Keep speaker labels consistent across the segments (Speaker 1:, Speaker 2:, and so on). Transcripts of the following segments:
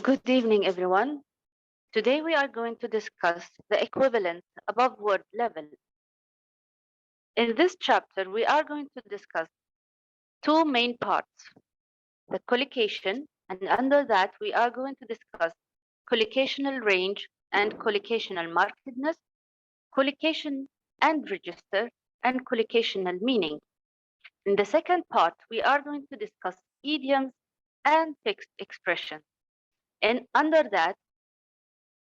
Speaker 1: Good evening, everyone. Today we are going to discuss the equivalence above word level. In this chapter, we are going to discuss two main parts, the collocation, and under that we are going to discuss collocational range and collocational markedness, collocation and register, and collocational meaning. In the second part, we are going to discuss idioms and fixed expressions. And under that,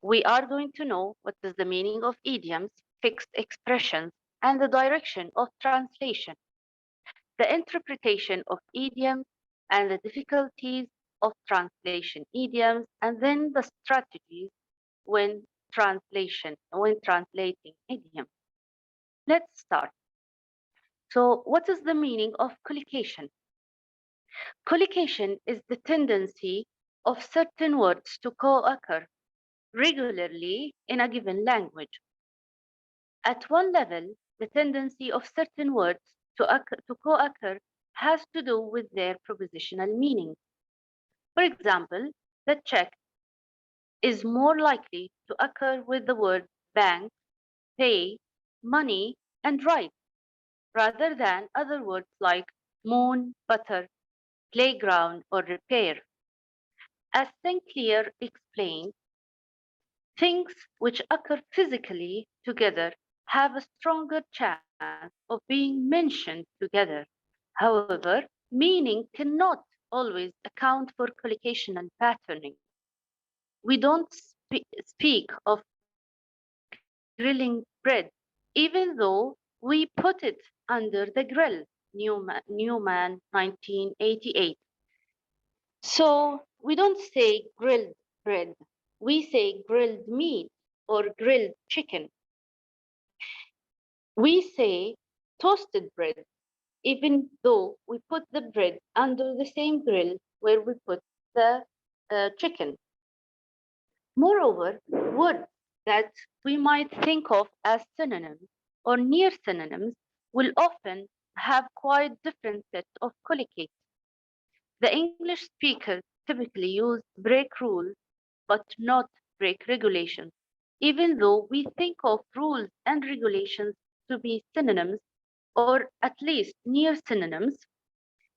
Speaker 1: we are going to know what is the meaning of idioms, fixed expressions, and the direction of translation, the interpretation of idioms and the difficulties of translation idioms, and then the strategies when translating idioms. Let's start. So, what is the meaning of collocation? Collocation is the tendency of certain words to co-occur regularly in a given language. At one level, the tendency of certain words to co-occur has to do with their prepositional meaning. For example, the check is more likely to occur with the word bank, pay, money, and right, rather than other words like moon, butter, playground, or repair. As Sinclair explained, things which occur physically together have a stronger chance of being mentioned together. However, meaning cannot always account for collocational patterning. We don't speak of grilling bread, even though we put it under the grill. Newman 1988. So we don't say grilled bread, we say grilled meat or grilled chicken. We say toasted bread, even though we put the bread under the same grill where we put the chicken. Moreover, words that we might think of as synonyms or near synonyms will often have quite different sets of collocates. The English speakers typically use break rules but not break regulations, even though we think of rules and regulations to be synonyms or at least near synonyms,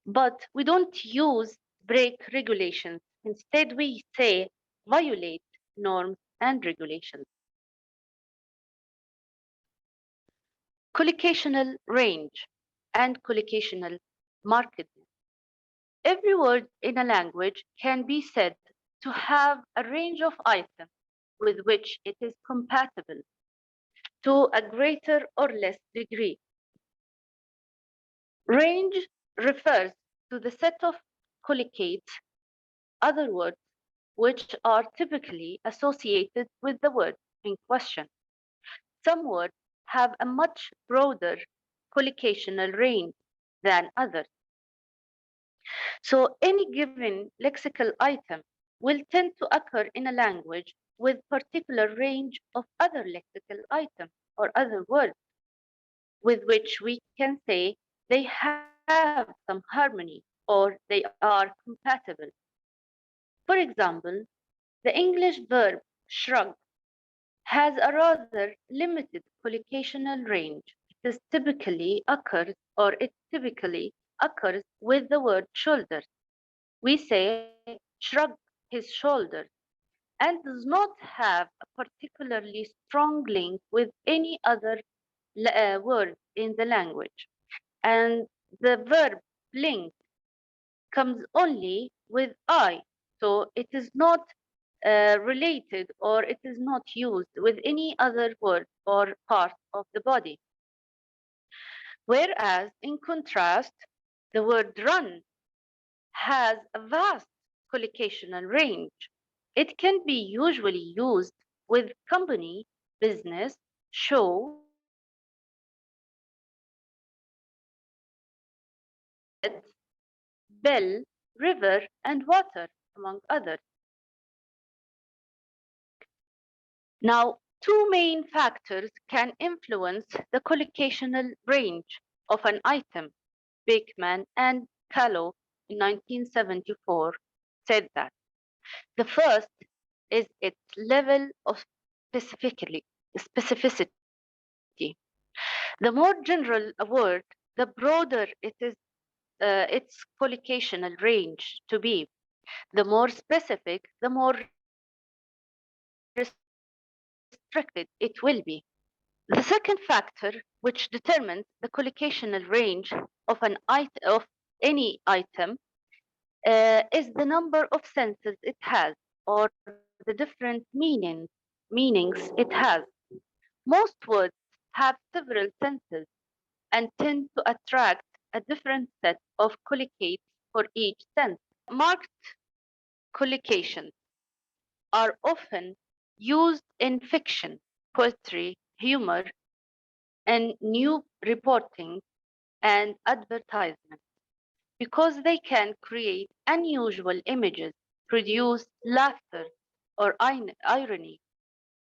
Speaker 1: but we don't use break regulations. Instead, we say violate norms and regulations. Collocational range and collocational markedness. Every word in a language can be said to have a range of items with which it is compatible to a greater or less degree. Range refers to the set of collocates, other words, which are typically associated with the word in question. Some words have a much broader collocational range than others. So any given lexical item will tend to occur in a language with particular range of other lexical items or other words with which we can say they have some harmony or they are compatible. For example, the English verb shrug has a rather limited collocational range. It typically occurs with the word shoulder. We say shrug his shoulders and does not have a particularly strong link with any other word in the language. And the verb blink comes only with I, so it is not related or it is not used with any other word or part of the body. Whereas, in contrast, the word run has a vast collocational range. It can be usually used with company, business, show, bed, bell, river, and water, among others. Now, two main factors can influence the collocational range of an item. Beekman and Callow in 1974 said that. The first is its level of specificity. The more general a word, the broader its collocational range to be. The more specific, the more restricted it will be. The second factor, which determines the collocational range of any item, is the number of senses it has, or the different meanings it has. Most words have several senses and tend to attract a different set of collocates for each sense. Marked collocations are often used in fiction, poetry, humor, and news reporting and advertisement because they can create unusual images, produce laughter or irony,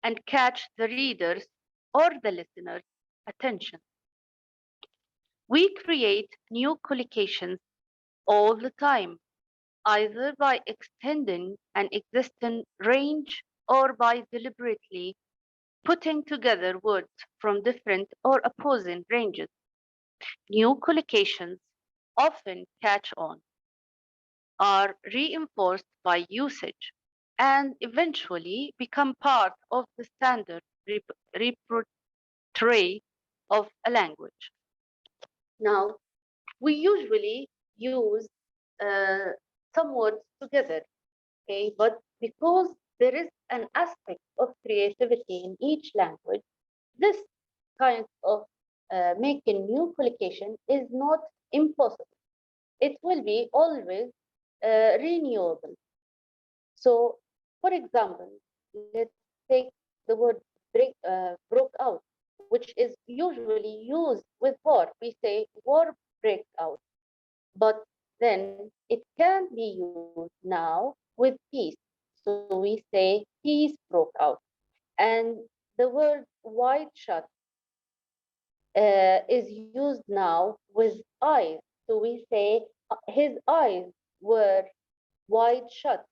Speaker 1: and catch the reader's or the listener's attention. We create new collocations all the time, either by extending an existing range or by deliberately putting together words from different or opposing ranges. New collocations often catch on, are reinforced by usage, and eventually become part of the standard repertoire of a language. Now, we usually use uh, some words together, okay? But because there is an aspect of creativity in each language, this kind of making new collocation is not impossible. It will be always renewable. So, for example, let's take the word broke out, which is usually used with war. We say war break out, but then it can be used now with peace. So we say peace broke out. And the word wide shut is used now with eyes. So we say his eyes were wide shut,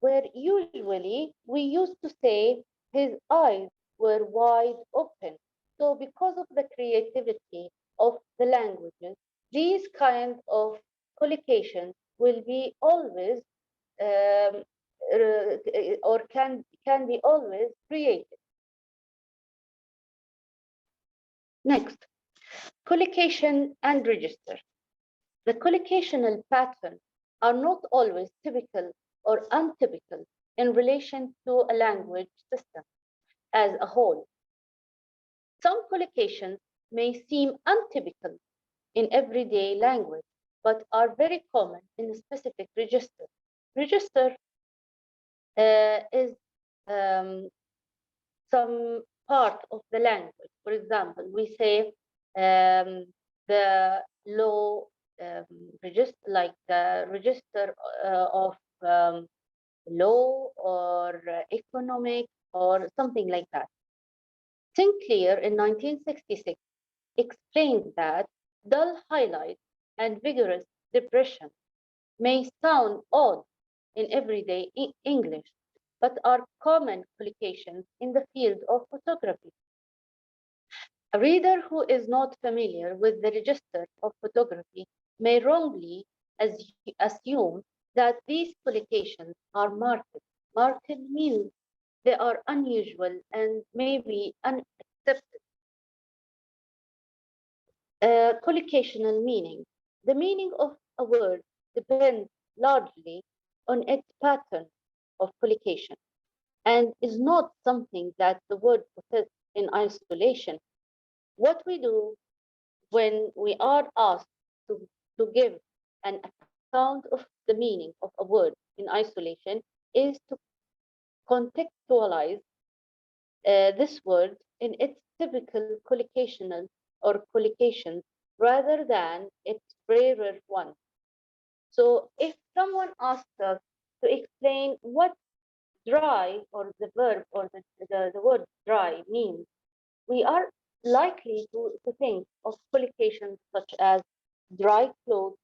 Speaker 1: where usually we used to say his eyes were wide open. So because of the creativity of the languages, these kinds of collocations will be always or can be always created. Next, collocation and register. The collocational patterns are not always typical or untypical in relation to a language system as a whole. Some collocations may seem untypical in everyday language, but are very common in a specific register. Register is some part of the language. For example, we say the law register, like the register of law or economic or something like that. Sinclair in 1966 explained that dull highlights and vigorous depression may sound odd in everyday English, but are common collocations in the field of photography. A reader who is not familiar with the register of photography may wrongly assume that these collocations are marked. Marked means they are unusual and maybe unaccepted. Collocational meaning. The meaning of a word depends largely on its pattern of collocation and is not something that the word possesses in isolation. What we do when we are asked to give an account of the meaning of a word in isolation is to contextualize this word in its typical collocational or collocations rather than its rarer one. So if someone asks us to explain what dry or the verb or the word dry means, we are likely to think of collocations such as dry clothes,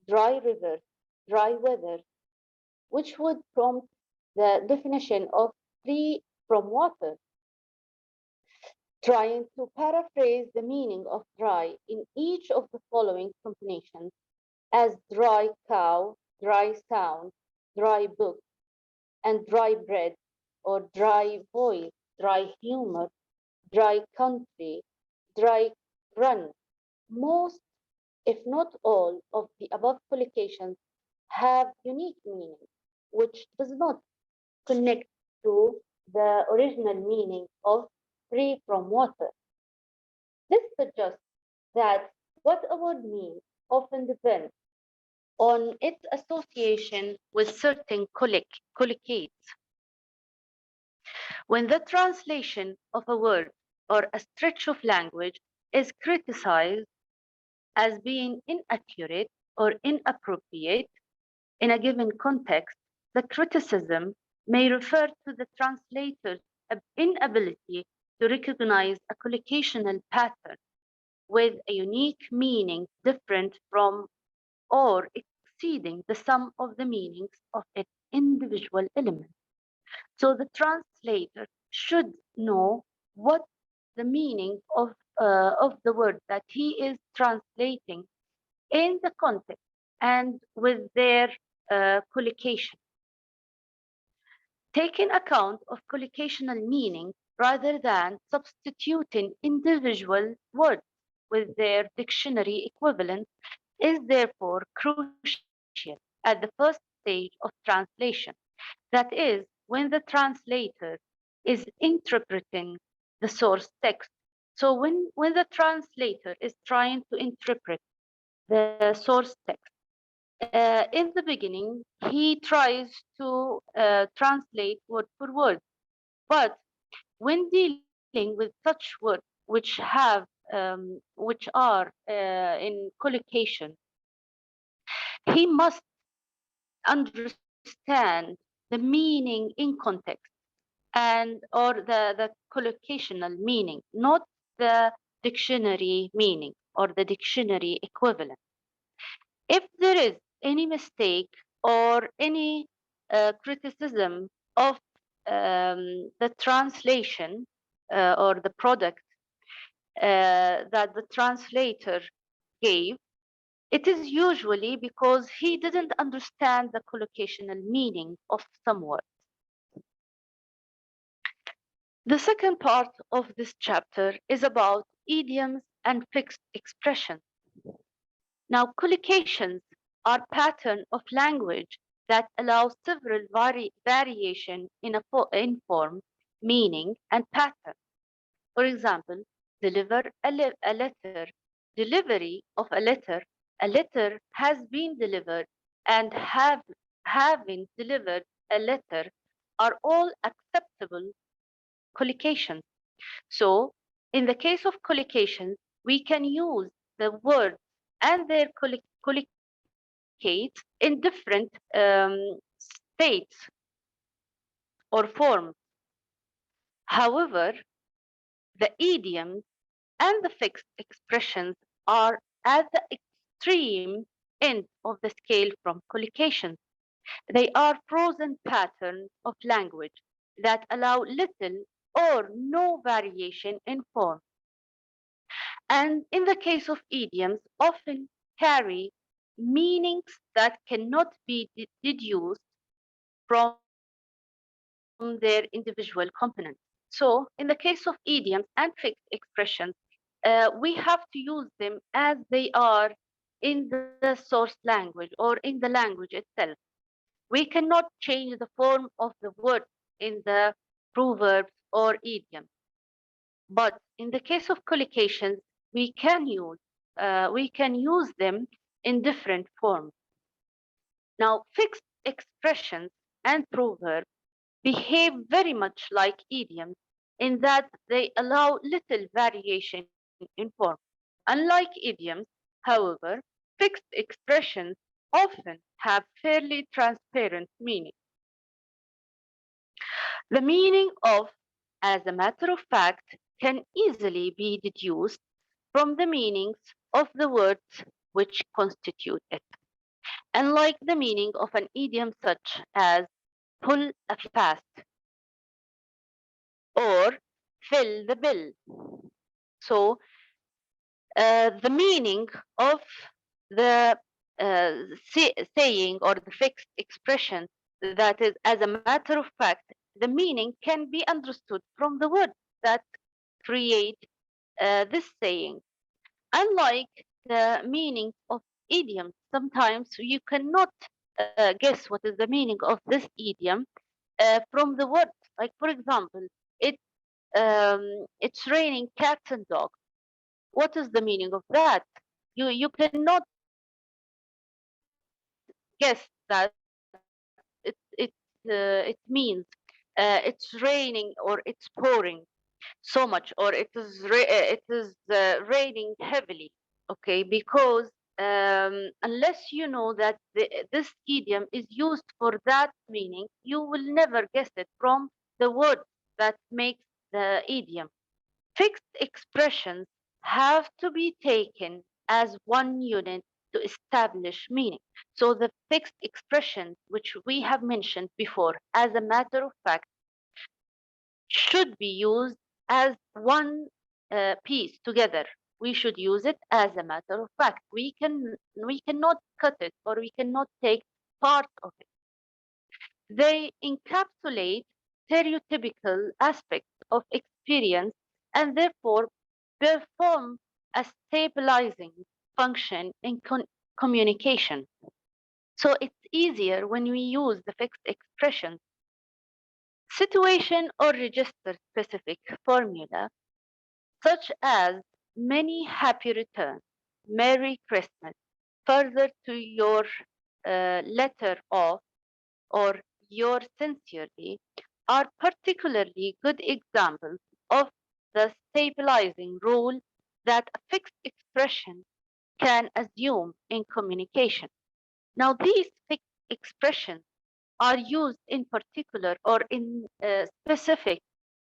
Speaker 1: dry river, dry weather, which would prompt the definition of free from water, trying to paraphrase the meaning of dry in each of the following combinations as dry cow, dry sound, dry book, and dry bread, or dry voice, dry humor, dry country, dry run. Most, if not all, of the above collocations have unique meaning, which does not connect to the original meaning of free from water. This suggests that what a word means often depends on its association with certain collocates. When the translation of a word or a stretch of language is criticized as being inaccurate or inappropriate in a given context, the criticism may refer to the translator's inability to recognize a collocational pattern with a unique meaning different from or exceeding the sum of the meanings of its individual elements. So the translator should know what the meaning of the word that he is translating in the context and with their collocation. Taking account of collocational meaning rather than substituting individual words with their dictionary equivalent is therefore crucial at the first stage of translation. That is, when the translator is interpreting the source text. So when the translator is trying to interpret the source text, in the beginning, he tries to translate word for word. But when dealing with such words which are in collocation, he must understand the meaning in context and or the collocational meaning, not the dictionary meaning or the dictionary equivalent. If there is any mistake or any criticism of the translation or the product that the translator gave, it is usually because he didn't understand the collocational meaning of some word. The second part of this chapter is about idioms and fixed expressions. Now, collocations are patterns of language that allow several variation in form, meaning, and pattern. For example, deliver a letter, delivery of a letter has been delivered, and having delivered a letter are all acceptable collocations. So, in the case of collocations, we can use the words and their collocates in different states or forms. However, the idioms and the fixed expressions are at the extreme end of the scale from collocations. They are frozen patterns of language that allow little or no variation in form. And in the case of idioms, often carry meanings that cannot be deduced from their individual components. So, in the case of idioms and fixed expressions, we have to use them as they are in the source language or in the language itself. We cannot change the form of the word in the proverbs or idioms. But in the case of collocations, we can use them in different forms. Now, fixed expressions and proverbs behave very much like idioms in that they allow little variation in form. Unlike idioms, however, fixed expressions often have fairly transparent meaning. The meaning of, as a matter of fact, can easily be deduced from the meanings of the words which constitute it. unlike the meaning of an idiom such as pull a fast or fill the bill. So, the meaning of the saying or the fixed expression, that is, as a matter of fact, the meaning can be understood from the words that create this saying. Unlike the meaning of idioms, sometimes you cannot guess what is the meaning of this idiom from the word. Like, for example, it it's raining cats and dogs. What is the meaning of that? You cannot guess that it means it's raining or it's pouring so much, or it is raining heavily. Okay, because unless you know that this idiom is used for that meaning, you will never guess it from the word that makes the idiom. Fixed expressions have to be taken as one unit to establish meaning. So the fixed expressions, which we have mentioned before, as a matter of fact, should be used as one piece together. We should use it as a matter of fact. We cannot cut it, or we cannot take part of it. They encapsulate stereotypical aspects of experience and therefore perform a stabilizing function in communication. So it's easier when we use the fixed expressions. Situation or register specific formula, such as many happy returns, Merry Christmas, further to your letter of, or your sincerely, are particularly good examples of the stabilizing role that a fixed expression can assume in communication. Now, these fixed expressions are used in particular or in a specific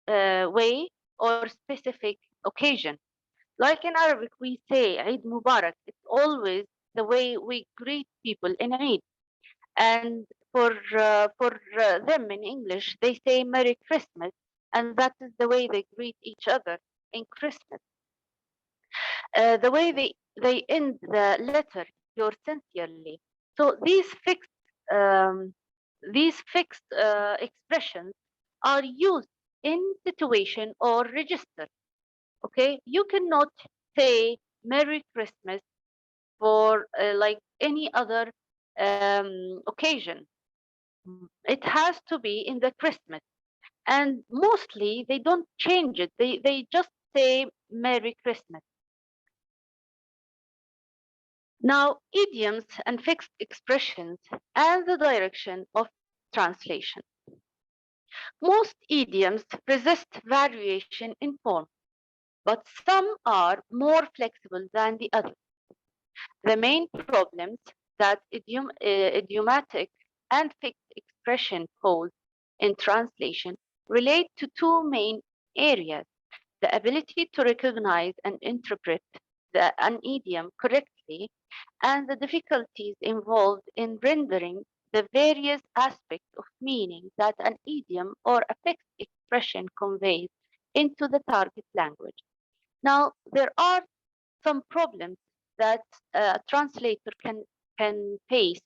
Speaker 1: way or specific occasion. Like in Arabic, we say Eid Mubarak. It's always the way we greet people in Eid. And for them in English, they say Merry Christmas, and that is the way they greet each other in Christmas. The way they end the letter, your sincerely. So um, these fixed expressions are used in situation or register. Okay, you cannot say Merry Christmas for like any other occasion. It has to be in the Christmas, and mostly they don't change it. They just say Merry Christmas. Now, idioms and fixed expressions and the direction of translation. Most idioms resist variation in form, but some are more flexible than the others. The main problems that idiomatic and fixed expression pose in translation relate to two main areas: the ability to recognize and interpret an idiom correctly, and the difficulties involved in rendering the various aspects of meaning that an idiom or a fixed expression conveys into the target language. Now, there are some problems that a translator can face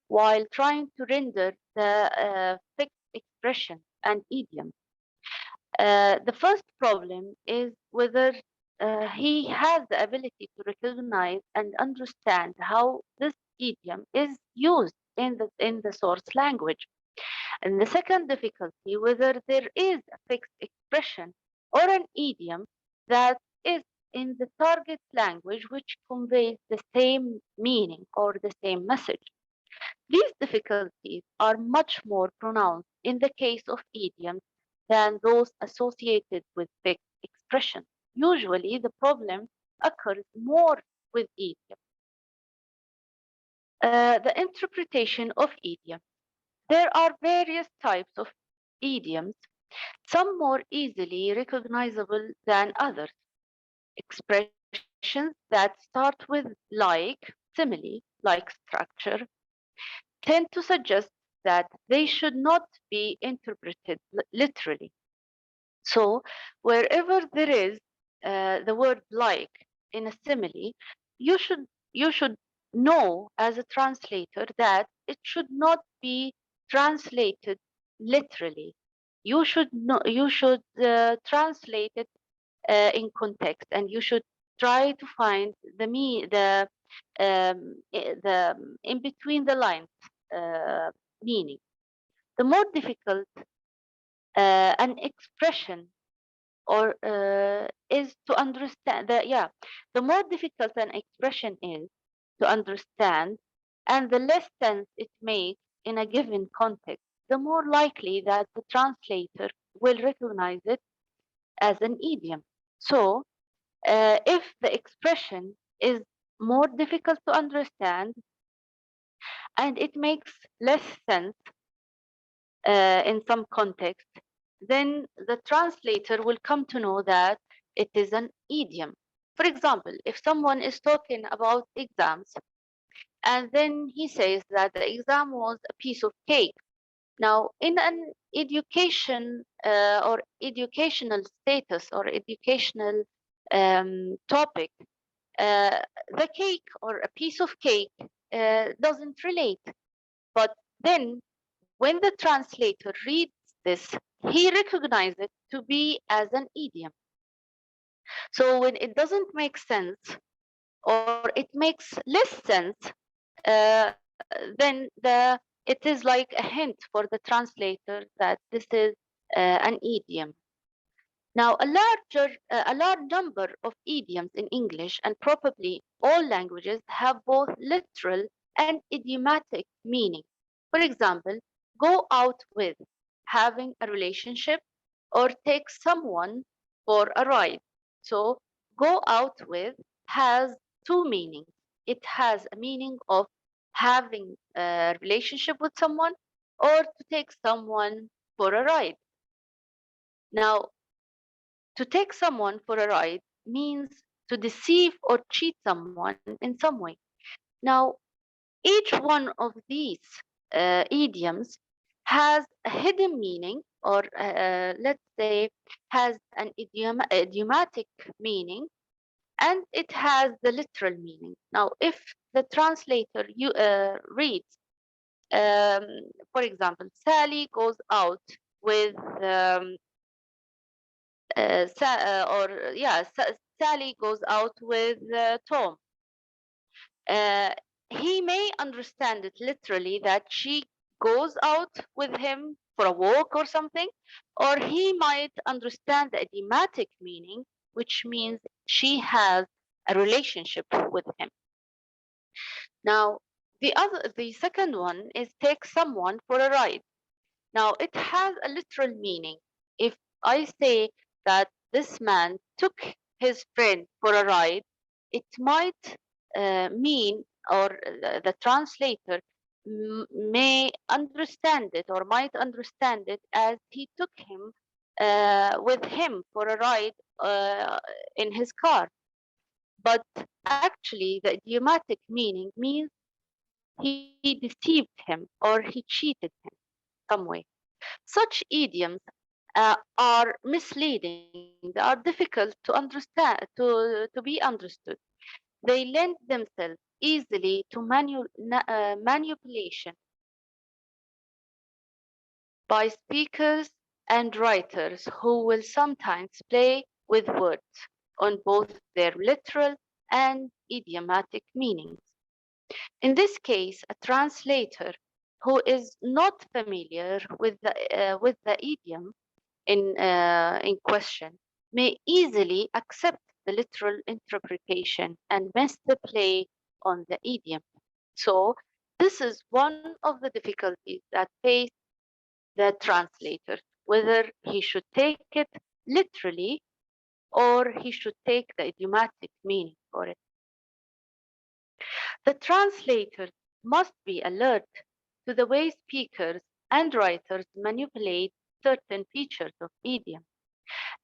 Speaker 1: while trying to render the fixed expression and idiom. The first problem is whether he has the ability to recognize and understand how this idiom is used in the source language. And the second difficulty, whether there is a fixed expression or an idiom that is in the target language which conveys the same meaning or the same message. These difficulties are much more pronounced in the case of idioms than those associated with fixed expressions. Usually, the problem occurs more with idioms. The interpretation of idioms. There are various types of idioms, some more easily recognizable than others. Expressions that start with like simile-like structure tend to suggest that they should not be interpreted literally. So, wherever there is the word like in a simile, you should know as a translator that it should not be translated literally. You should translate it in context, and you should try to find the in between the lines meaning. The more difficult an expression or is to understand that, yeah, the more difficult an expression is to understand and the less sense it makes in a given context, the more likely that the translator will recognize it as an idiom. So if the expression is more difficult to understand and it makes less sense in some context, then the translator will come to know that it is an idiom. For example, if someone is talking about exams and then he says that the exam was a piece of cake. Now, in an education or educational status or educational topic, uh, the cake or a piece of cake doesn't relate. But then when the translator reads this, he recognizes it to be as an idiom. So when it doesn't make sense or it makes less sense, then it is like a hint for the translator that this is an idiom. Now, a large number of idioms in English and probably all languages have both literal and idiomatic meaning. For example, go out with, having a relationship, or take someone for a ride. So, go out with has two meanings. It has a meaning of having a relationship with someone or to take someone for a ride. Now, to take someone for a ride means to deceive or cheat someone in some way. Now, each one of these idioms has a hidden meaning, or let's say, has an idiomatic meaning, and it has the literal meaning. Now, if the translator reads, um, for example, Sally goes out with Sally goes out with Tom. Uh, he may understand it literally that she goes out with him for a walk or something, or he might understand the idiomatic meaning, which means she has a relationship with him. Now, the second one is take someone for a ride. Now, it has a literal meaning. If I say that this man took his friend for a ride, it might mean, or the translator may understand it or might understand it as he took him with him for a ride in his car. But actually, the idiomatic meaning means he deceived him or he cheated him some way. Such idioms are misleading. They are difficult to understand, to be understood. They lend themselves easily to manipulation by speakers and writers who will sometimes play with words on both their literal and idiomatic meanings. In this case, a translator who is not familiar with the idiom in question may easily accept the literal interpretation and miss the play on the idiom. So, this is one of the difficulties that face the translator, whether he should take it literally or he should take the idiomatic meaning for it. The translator must be alert to the way speakers and writers manipulate certain features of idiom.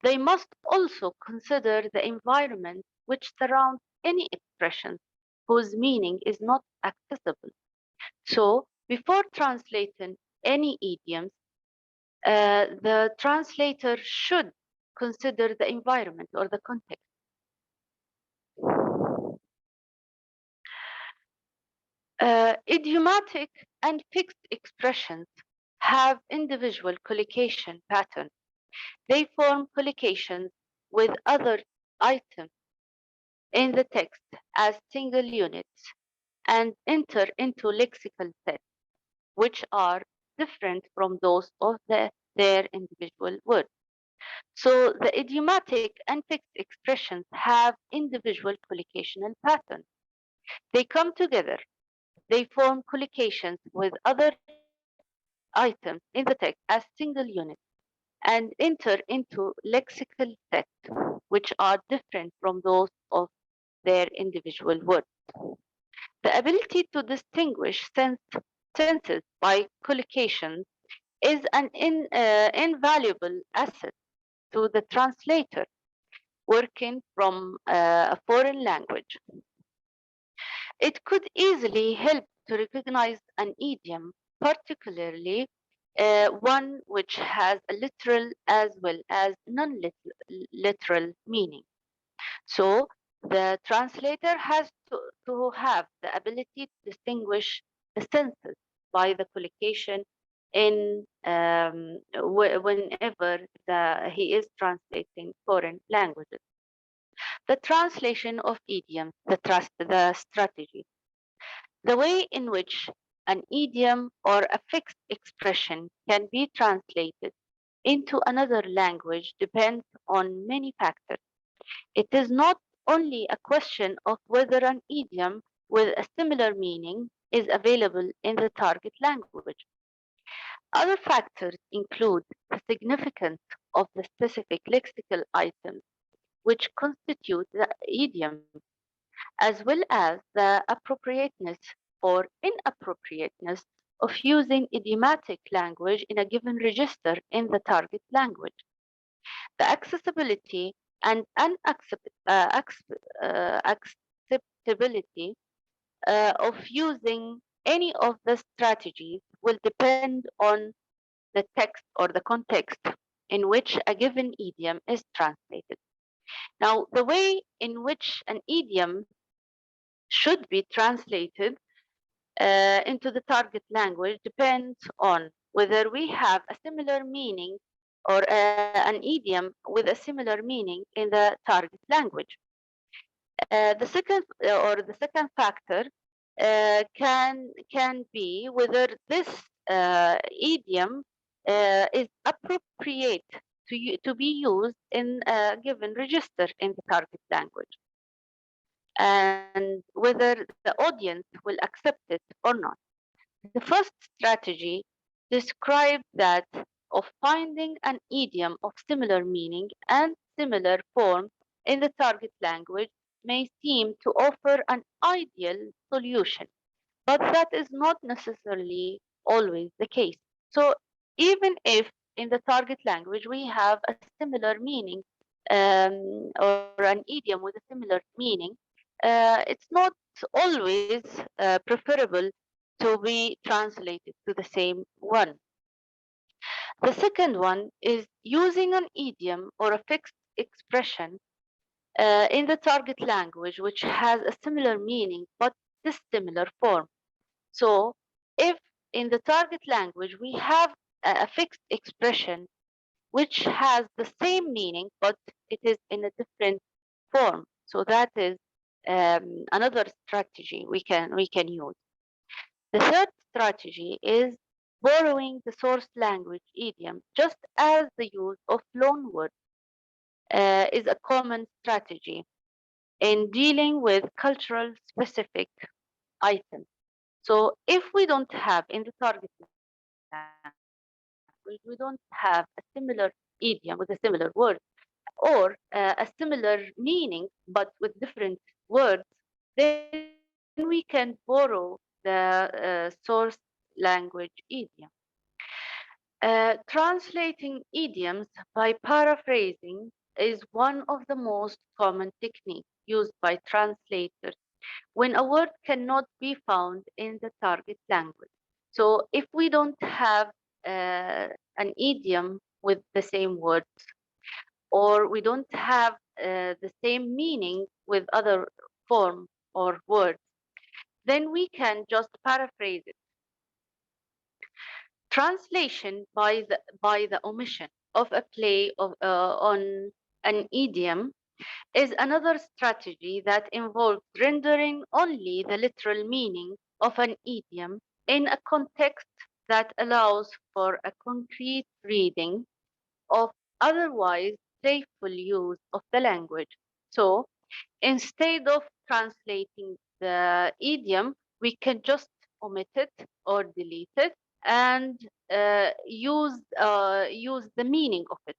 Speaker 1: They must also consider the environment which surrounds any expressions, whose meaning is not accessible. So, before translating any idioms, the translator should consider the environment or the context. Idiomatic and fixed expressions have individual collocation patterns. They form collocations with other items in the text as single units and enter into lexical sets, which are different from those of their individual words. So the idiomatic and fixed expressions have individual collocational patterns. They come together, they form collocations with other items in the text as single units and enter into lexical sets, which are different from those of their individual words. The ability to distinguish senses by collocations is an invaluable asset to the translator working from a foreign language. It could easily help to recognize an idiom, particularly one which has a literal as well as non-literal meaning. So the translator has to have the ability to distinguish the senses by the collocation in whenever he is translating foreign languages. The translation of idioms, the strategy, the way in which an idiom or a fixed expression can be translated into another language depends on many factors. It is not only a question of whether an idiom with a similar meaning is available in the target language. Other factors include the significance of the specific lexical items which constitute the idiom, as well as the appropriateness or inappropriateness of using idiomatic language in a given register in the target language. The accessibility and acceptability of using any of the strategies will depend on the text or the context in which a given idiom is translated. Now, the way in which an idiom should be translated into the target language depends on whether we have a similar meaning or an idiom with a similar meaning in the target language. The second factor can be whether this idiom is appropriate to be used in a given register in the target language, and whether the audience will accept it or not. The first strategy describes that of finding an idiom of similar meaning and similar form in the target language may seem to offer an ideal solution, but that is not necessarily always the case. So, even if in the target language we have a similar meaning or an idiom with a similar meaning, it's not always preferable to be translated to the same one. The second one is using an idiom or a fixed expression in the target language which has a similar meaning but dissimilar form. So, if in the target language we have a fixed expression which has the same meaning but it is in a different form, so that is another strategy we can use. The third strategy is borrowing the source language idiom, just as the use of loanwords is a common strategy in dealing with cultural specific items. So if we don't have in the target language, we don't have a similar idiom with a similar word or a similar meaning but with different words, then we can borrow the source language idiom. Translating idioms by paraphrasing is one of the most common techniques used by translators when a word cannot be found in the target language. So if we don't have an idiom with the same word, or we don't have the same meaning with other form or words, then we can just paraphrase it. Translation by the omission of a play on an idiom is another strategy that involves rendering only the literal meaning of an idiom in a context that allows for a concrete reading of otherwise playful use of the language. So instead of translating the idiom, we can just omit it or delete it and use the meaning of it.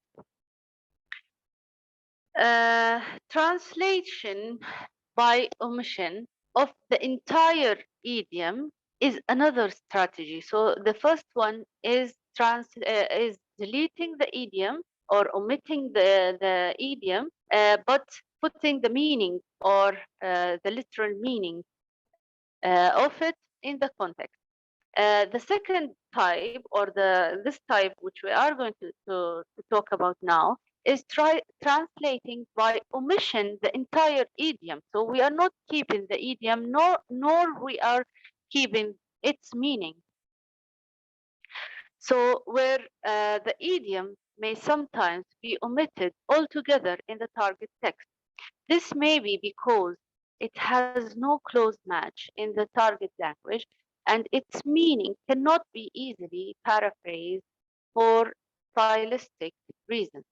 Speaker 1: Translation by omission of the entire idiom is another strategy. So the first one is deleting the idiom or omitting the idiom, but putting the meaning or the literal meaning of it in the context. The second type, or this type which we are going to talk about now, is translating by omission the entire idiom. So we are not keeping the idiom, nor we are keeping its meaning. So where the idiom may sometimes be omitted altogether in the target text. This may be because it has no close match in the target language and its meaning cannot be easily paraphrased for stylistic reasons.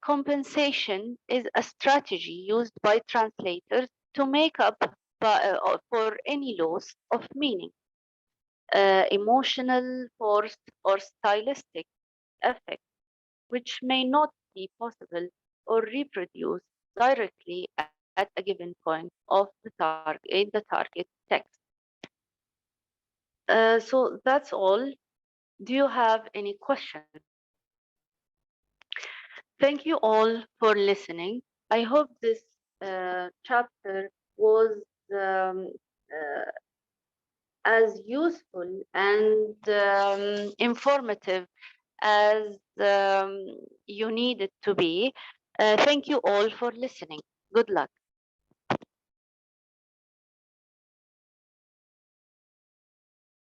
Speaker 1: Compensation is a strategy used by translators to make up for any loss of meaning, emotional, forced, or stylistic effect, which may not be possible or reproduced directly at a given point of in the target text. So that's all. Do you have any questions? Thank you all for listening. I hope this chapter was as useful and informative as you need it to be. Thank you all for listening. Good luck.